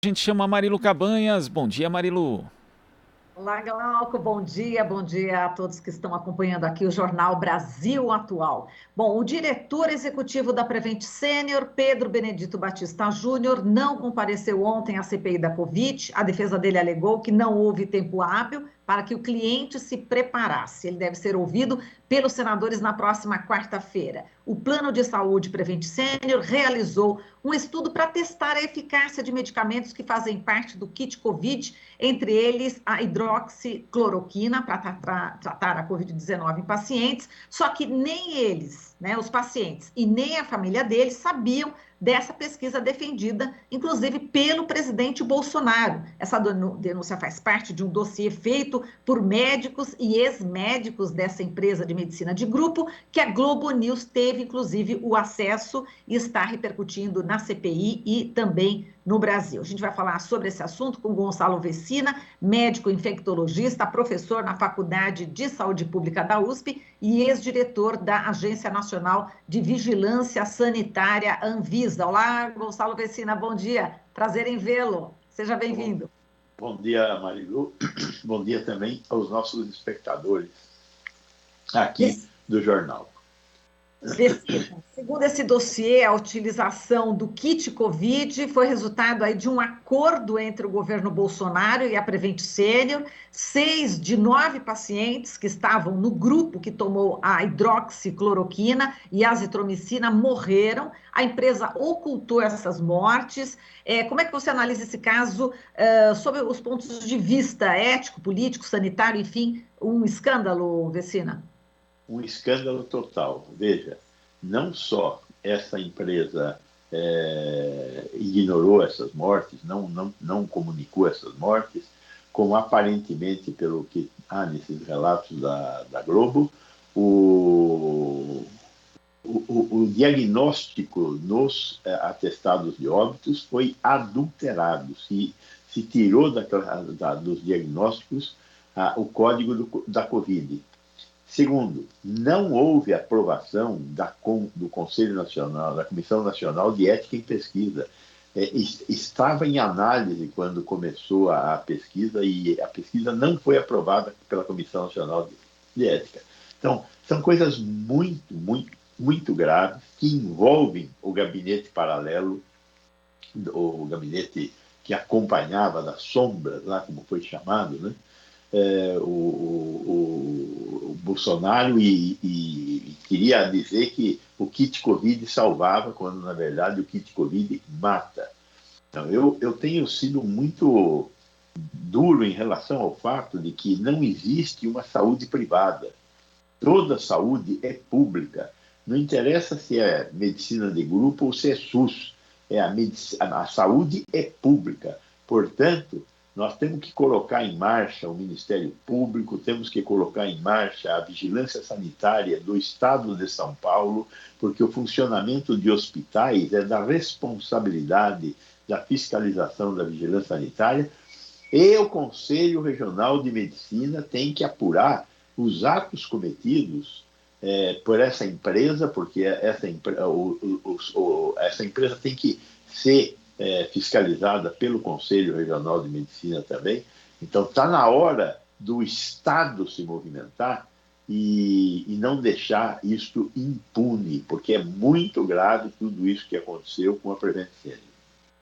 A gente chama a Marilu Cabanhas. Bom dia, Marilu. Olá, Glauco, bom dia a todos que estão acompanhando aqui o Jornal Brasil Atual. Bom, o diretor executivo da Prevent Sênior, Pedro Benedito Batista Júnior, não compareceu ontem à CPI da Covid. A defesa dele alegou que não houve tempo hábil para que o cliente se preparasse. Ele deve ser ouvido pelos senadores na próxima quarta-feira. O Plano de Saúde Prevent Sênior realizou um estudo para testar a eficácia de medicamentos que fazem parte do kit Covid, entre eles a hidroxicloroquina para tratar a Covid-19 em pacientes, só que nem eles, né, os pacientes, e nem a família deles sabiam dessa pesquisa defendida, inclusive pelo presidente Bolsonaro. Essa denúncia faz parte de um dossiê feito por médicos e ex-médicos dessa empresa de medicina de grupo, que a Globo News teve, inclusive, o acesso e está repercutindo na CPI e também no Brasil. A gente vai falar sobre esse assunto com Gonçalo Vecina, médico infectologista, professor na Faculdade de Saúde Pública da USP e ex-diretor da Agência Nacional de Vigilância Sanitária, Anvisa. Olá, Gonçalo Vecina, bom dia. Prazer em vê-lo. Seja Bom, bem-vindo. bom dia, Marilu. Bom dia também aos nossos espectadores aqui do jornal. Vecina, segundo esse dossiê, a utilização do kit Covid foi resultado aí de um acordo entre o governo Bolsonaro e a Prevent Sênior. 6 de 9 pacientes que estavam no grupo que tomou a hidroxicloroquina e a azitromicina morreram. A empresa ocultou essas mortes. Como é que você analisa esse caso, sob os pontos de vista ético, político, sanitário, enfim, um escândalo, Vecina? Um escândalo total. Veja, não só essa empresa ignorou essas mortes, não comunicou essas mortes, como aparentemente, pelo que há nesses relatos da Globo, o, o diagnóstico nos atestados de óbitos foi adulterado. Se tirou dos diagnósticos o código da Covid. Segundo, não houve aprovação do Conselho Nacional, da Comissão Nacional de Ética em Pesquisa. Estava em análise quando começou a pesquisa e a pesquisa não foi aprovada pela Comissão Nacional de Ética. Então, são coisas muito graves que envolvem o gabinete paralelo, o gabinete que acompanhava das sombras, lá como foi chamado, né? O Bolsonaro e queria dizer que o kit Covid salvava, quando na verdade o kit Covid mata. Então, eu tenho sido muito duro em relação ao fato de que não existe uma saúde privada. Toda saúde é pública. Não interessa se é medicina de grupo ou se é SUS. A saúde é pública. Portanto, nós temos que colocar em marcha o Ministério Público, temos que colocar em marcha a vigilância sanitária do Estado de São Paulo, porque o funcionamento de hospitais é da responsabilidade da fiscalização da vigilância sanitária, e o Conselho Regional de Medicina tem que apurar os atos cometidos por essa empresa, porque essa empresa tem que ser fiscalizada pelo Conselho Regional de Medicina também. Então, está na hora do Estado se movimentar e não deixar isto impune, porque é muito grave tudo isso que aconteceu com a Prevent Senior.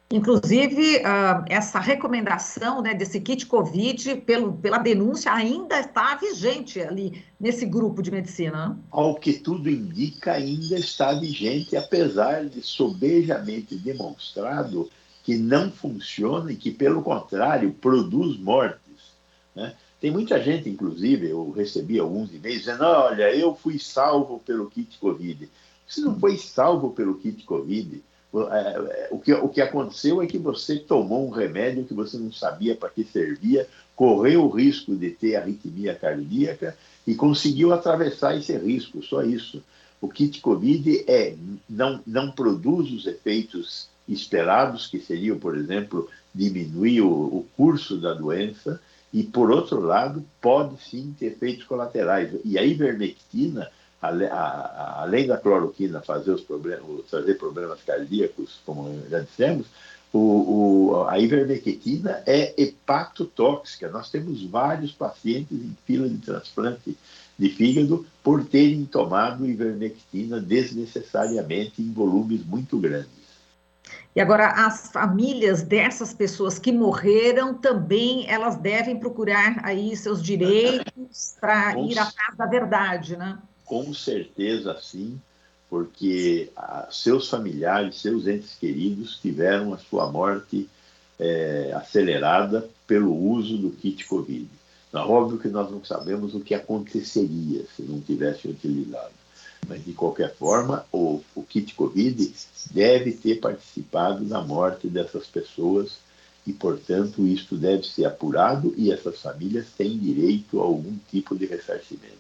Inclusive, essa recomendação, né, desse kit Covid, pela denúncia, ainda está vigente ali nesse grupo de medicina, né? Ao que tudo indica, ainda está vigente, apesar de sobejamente demonstrado que não funciona e que, pelo contrário, produz mortes, né? Tem muita gente, inclusive, eu recebi alguns e-mails dizendo: olha, eu fui salvo pelo kit Covid. Você não foi salvo pelo kit Covid. O que aconteceu é que você tomou um remédio que você não sabia para que servia, correu o risco de ter arritmia cardíaca e conseguiu atravessar esse risco, só isso. O kit Covid não produz os efeitos esperados, que seriam, por exemplo, diminuir o curso da doença, e, por outro lado, pode sim ter efeitos colaterais. E a ivermectina, além da cloroquina trazer problemas cardíacos, como já dissemos, A ivermectina é hepatotóxica. Nós temos vários pacientes em fila de transplante de fígado por terem tomado ivermectina desnecessariamente em volumes muito grandes. E agora, as famílias dessas pessoas que morreram também, elas devem procurar aí seus direitos para Com, ir atrás da verdade, né? com certeza, sim, porque seus familiares, seus entes queridos tiveram a sua morte acelerada pelo uso do kit Covid. Óbvio que nós não sabemos o que aconteceria se não tivesse utilizado, mas de qualquer forma, o kit Covid deve ter participado da morte dessas pessoas e, portanto, isso deve ser apurado e essas famílias têm direito a algum tipo de ressarcimento.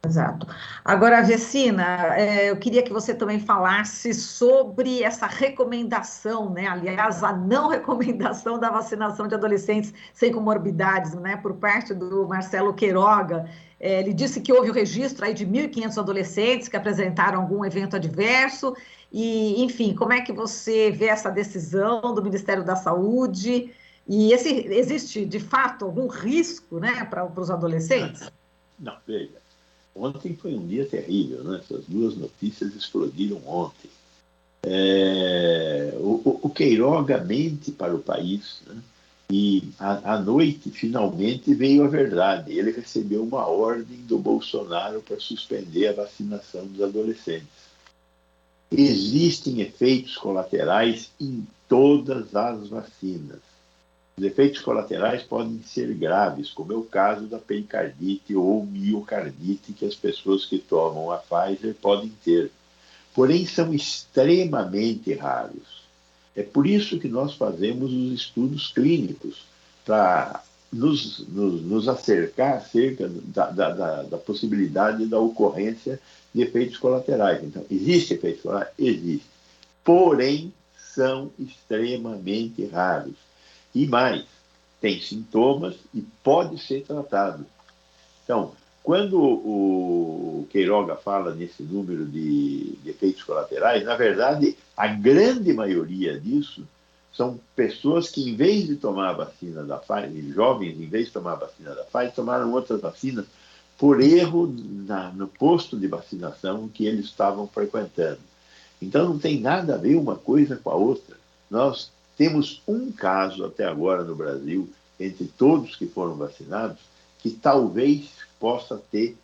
Exato. Agora, Vecina, eu queria que você também falasse sobre essa recomendação, né? Aliás, a não recomendação da vacinação de adolescentes sem comorbidades, né? Por parte do Marcelo Queiroga. Ele disse que houve o registro aí de 1.500 adolescentes que apresentaram algum evento adverso. E, enfim, como é que você vê essa decisão do Ministério da Saúde? E existe, de fato, algum risco, né, para os adolescentes? Não, veja. Ontem foi um dia terrível, né? Essas duas notícias explodiram ontem. O Queiroga mente para o país, né? E à noite, finalmente, veio a verdade. Ele recebeu uma ordem do Bolsonaro para suspender a vacinação dos adolescentes. Existem efeitos colaterais em todas as vacinas. Os efeitos colaterais podem ser graves, como é o caso da pericardite ou miocardite que as pessoas que tomam a Pfizer podem ter. Porém, são extremamente raros. É por isso que nós fazemos os estudos clínicos, para nos acercar acerca da possibilidade da ocorrência de efeitos colaterais. Então, existe efeito colateral? Existe. Porém, são extremamente raros. E mais, tem sintomas e pode ser tratado. Então, quando o Queiroga fala nesse número de efeitos colaterais, na verdade, a grande maioria disso são pessoas que, em vez de tomar a vacina da Pfizer, jovens, em vez de tomar a vacina da Pfizer, tomaram outras vacinas por erro no posto de vacinação que eles estavam frequentando. Então, não tem nada a ver uma coisa com a outra. Nós temos um caso até agora no Brasil, entre todos que foram vacinados, que talvez possa ter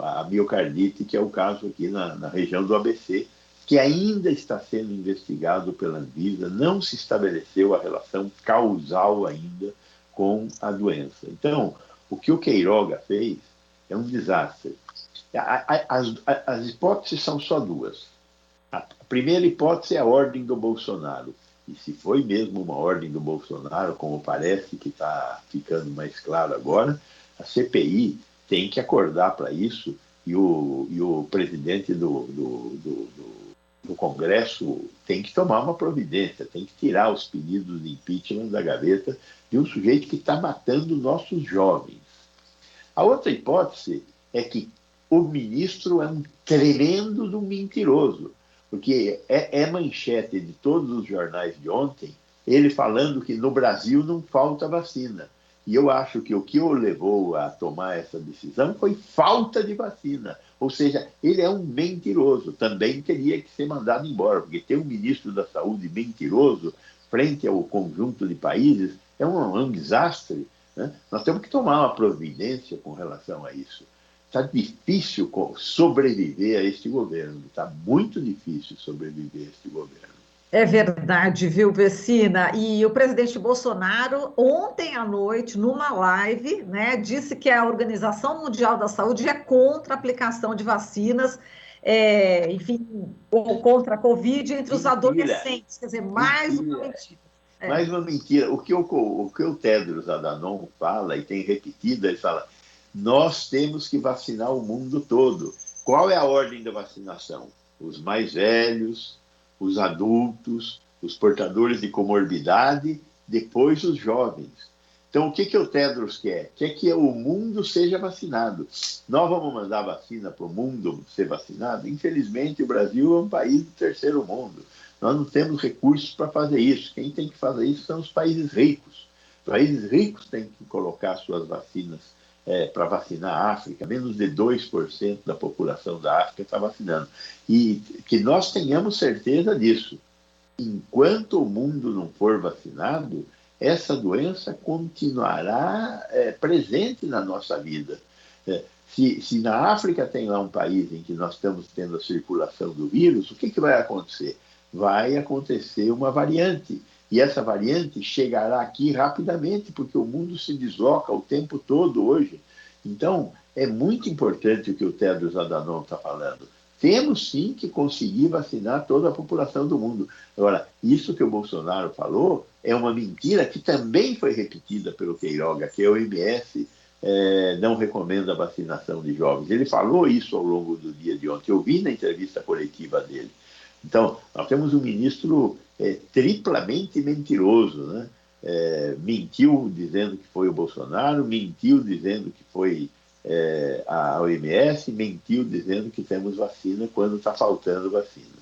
a miocardite, que é o caso aqui na região do ABC, que ainda está sendo investigado pela Anvisa, não se estabeleceu a relação causal ainda com a doença. Então, o que o Queiroga fez é um desastre. As hipóteses são só duas. A primeira hipótese é a ordem do Bolsonaro. E se foi mesmo uma ordem do Bolsonaro, como parece que está ficando mais claro agora, a CPI tem que acordar para isso e o presidente do Congresso tem que tomar uma providência, tem que tirar os pedidos de impeachment da gaveta de um sujeito que está matando nossos jovens. A outra hipótese é que o ministro é um tremendo de um mentiroso, porque é manchete de todos os jornais de ontem, ele falando que no Brasil não falta vacina. E eu acho que o que o levou a tomar essa decisão foi falta de vacina. Ou seja, ele é um mentiroso. Também teria que ser mandado embora, porque ter um ministro da Saúde mentiroso frente ao conjunto de países é um desastre. Né? Nós temos que tomar uma providência com relação a isso. Está difícil sobreviver a este governo. Está muito difícil sobreviver a este governo. É verdade, viu, Vecina? E o presidente Bolsonaro, ontem à noite, numa live, né, disse que a Organização Mundial da Saúde é contra a aplicação de vacinas, enfim, ou contra a Covid entre os Mentira, adolescentes. Quer dizer, mais uma mentira. mentira. É. Mais uma mentira. O que o Tedros Adhanom fala, e tem repetido, ele fala, nós temos que vacinar o mundo todo. Qual é a ordem da vacinação? Os mais velhos, os adultos, os portadores de comorbidade, depois os jovens. Então, o que o Tedros quer? Quer que o mundo seja vacinado. Nós vamos mandar vacina para o mundo ser vacinado? Infelizmente, o Brasil é um país do terceiro mundo. Nós não temos recursos para fazer isso. Quem tem que fazer isso são os países ricos. Os países ricos têm que colocar suas vacinas para vacinar a África. Menos de 2% da população da África está vacinando. E que nós tenhamos certeza disso. Enquanto o mundo não for vacinado, essa doença continuará presente na nossa vida. Se na África tem lá um país em que nós estamos tendo a circulação do vírus, o que vai acontecer? Vai acontecer uma variante. E essa variante chegará aqui rapidamente, porque o mundo se desloca o tempo todo hoje. Então, é muito importante o que o Tedros Adhanom está falando. Temos, sim, que conseguir vacinar toda a população do mundo. Agora, isso que o Bolsonaro falou é uma mentira que também foi repetida pelo Queiroga, que a OMS não recomenda a vacinação de jovens. Ele falou isso ao longo do dia de ontem. Eu vi na entrevista coletiva dele. Então, nós temos um ministro triplamente mentiroso, né? Mentiu dizendo que foi o Bolsonaro, mentiu dizendo que foi a OMS, mentiu dizendo que temos vacina quando está faltando vacina.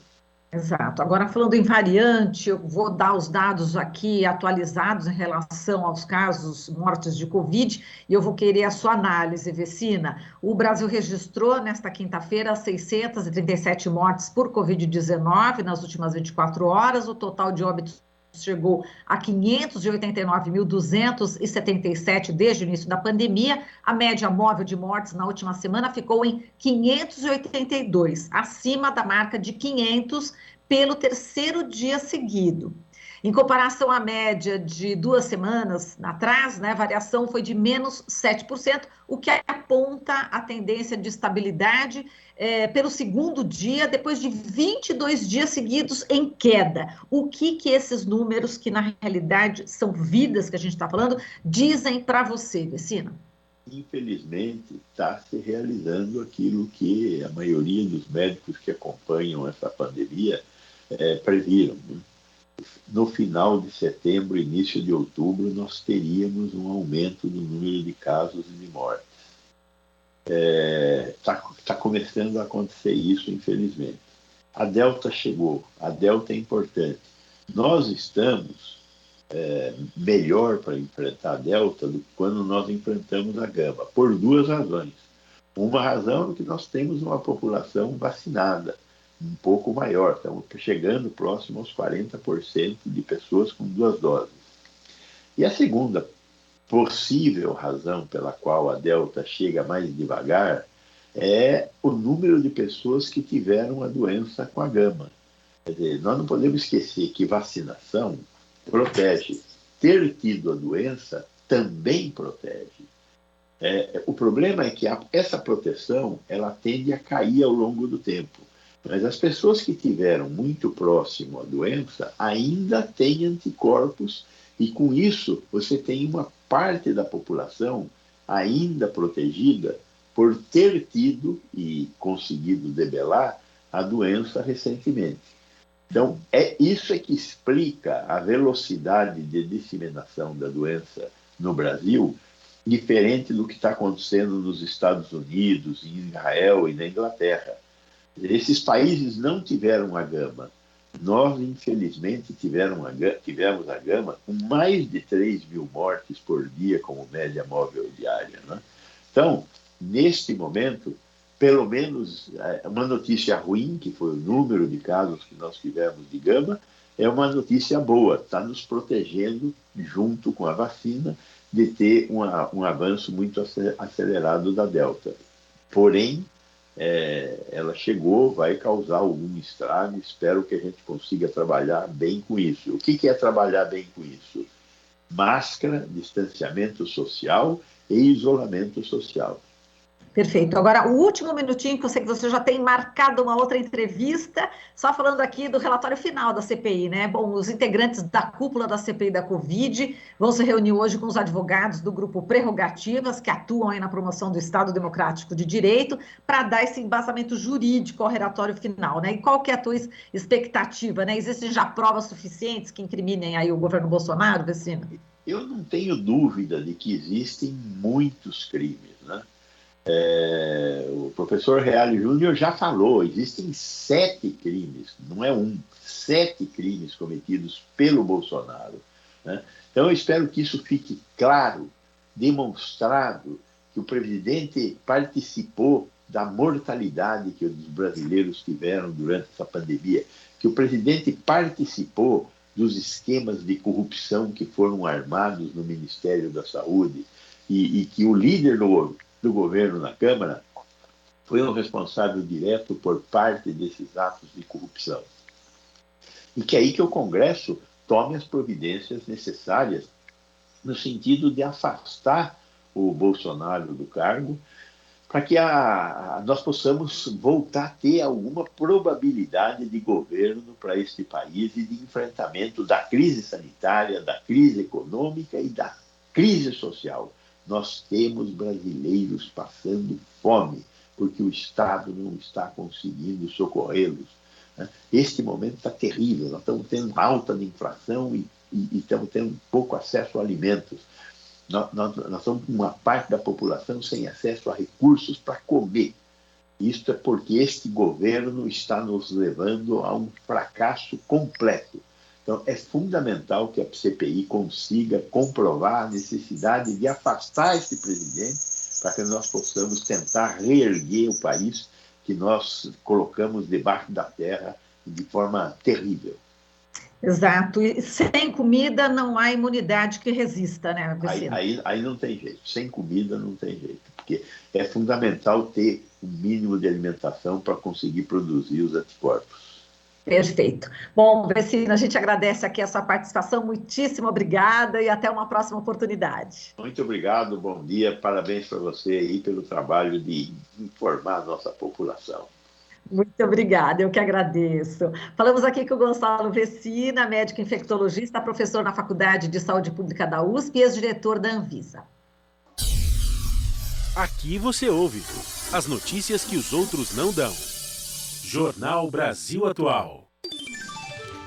Exato. Agora, falando em variante, eu vou dar os dados aqui atualizados em relação aos casos mortos de Covid e eu vou querer a sua análise, Vecina. O Brasil registrou, nesta quinta-feira, 637 mortes por Covid-19 nas últimas 24 horas. O total de óbitos chegou a 589.277 desde o início da pandemia. A média móvel de mortes na última semana ficou em 582, acima da marca de 500 pelo terceiro dia seguido. Em comparação à média de 2 semanas atrás, né, a variação foi de menos 7%, o que aponta a tendência de estabilidade pelo segundo dia, depois de 22 dias seguidos em queda. O que esses números, que na realidade são vidas que a gente está falando, dizem para você, Vecina? Infelizmente, está se realizando aquilo que a maioria dos médicos que acompanham essa pandemia previram, né? No final de setembro, início de outubro, nós teríamos um aumento do número de casos e de mortes. Está começando a acontecer isso, infelizmente. A Delta chegou, a Delta é importante. Nós estamos melhor para enfrentar a Delta do que quando nós enfrentamos a Gama, por 2 razões. Uma razão é que nós temos uma população vacinada, um pouco maior, estamos chegando próximo aos 40% de pessoas com 2 doses. E a segunda possível razão pela qual a Delta chega mais devagar é o número de pessoas que tiveram a doença com a Gama. Quer dizer, nós não podemos esquecer que vacinação protege. Ter tido a doença também protege. O problema é que essa proteção ela tende a cair ao longo do tempo. Mas as pessoas que tiveram muito próximo a doença ainda têm anticorpos e, com isso, você tem uma parte da população ainda protegida por ter tido e conseguido debelar a doença recentemente. Então, isso que explica a velocidade de disseminação da doença no Brasil, diferente do que está acontecendo nos Estados Unidos, em Israel e na Inglaterra. Esses países não tiveram a Gama. Nós, infelizmente, tivemos a Gama com mais de 3.000 mortes por dia como média móvel diária, né? Então, neste momento, pelo menos uma notícia ruim, que foi o número de casos que nós tivemos de Gama, é uma notícia boa, está nos protegendo, junto com a vacina, de ter um avanço muito acelerado da Delta. Porém, ela chegou, vai causar algum estrago, espero que a gente consiga trabalhar bem com isso. O que é trabalhar bem com isso? Máscara, distanciamento social e isolamento social. Perfeito. Agora, o último minutinho, que eu sei que você já tem marcado uma outra entrevista, só falando aqui do relatório final da CPI, né? Bom, os integrantes da cúpula da CPI da Covid vão se reunir hoje com os advogados do grupo Prerrogativas, que atuam aí na promoção do Estado Democrático de Direito, para dar esse embasamento jurídico ao relatório final, né? E qual que é a tua expectativa, né? Existem já provas suficientes que incriminem aí o governo Bolsonaro, Vecina? eu não tenho dúvida de que existem muitos crimes, né? O professor Reale Júnior já falou, existem 7 crimes, não é 1, 7 crimes cometidos pelo Bolsonaro, né? Então eu espero que isso fique claro, demonstrado que o presidente participou da mortalidade que os brasileiros tiveram durante essa pandemia, que o presidente participou dos esquemas de corrupção que foram armados no Ministério da Saúde e que o líder do governo na Câmara foi um responsável direto por parte desses atos de corrupção. E que aí que o Congresso tome as providências necessárias no sentido de afastar o Bolsonaro do cargo, para que nós possamos voltar a ter alguma probabilidade de governo para este país e de enfrentamento da crise sanitária, da crise econômica e da crise social. Nós temos brasileiros passando fome, porque o Estado não está conseguindo socorrê-los. Este momento está terrível, nós estamos tendo alta de inflação e estamos tendo pouco acesso a alimentos. Nós estamos com uma parte da população sem acesso a recursos para comer. Isso é porque este governo está nos levando a um fracasso completo. Então, é fundamental que a CPI consiga comprovar a necessidade de afastar esse presidente para que nós possamos tentar reerguer o país que nós colocamos debaixo da terra de forma terrível. Exato. E sem comida não há imunidade que resista, né, Vecina? Aí não tem jeito. Sem comida não tem jeito. Porque é fundamental ter um mínimo de alimentação para conseguir produzir os anticorpos. Perfeito. Bom, Vecina, a gente agradece aqui a sua participação. Muitíssimo obrigada e até uma próxima oportunidade. Muito obrigado, bom dia. Parabéns para você aí pelo trabalho de informar a nossa população. Muito obrigada, eu que agradeço. Falamos aqui com o Gonçalo Vecina, médico infectologista, professor na Faculdade de Saúde Pública da USP e ex-diretor da Anvisa. Aqui você ouve as notícias que os outros não dão. Jornal Brasil Atual.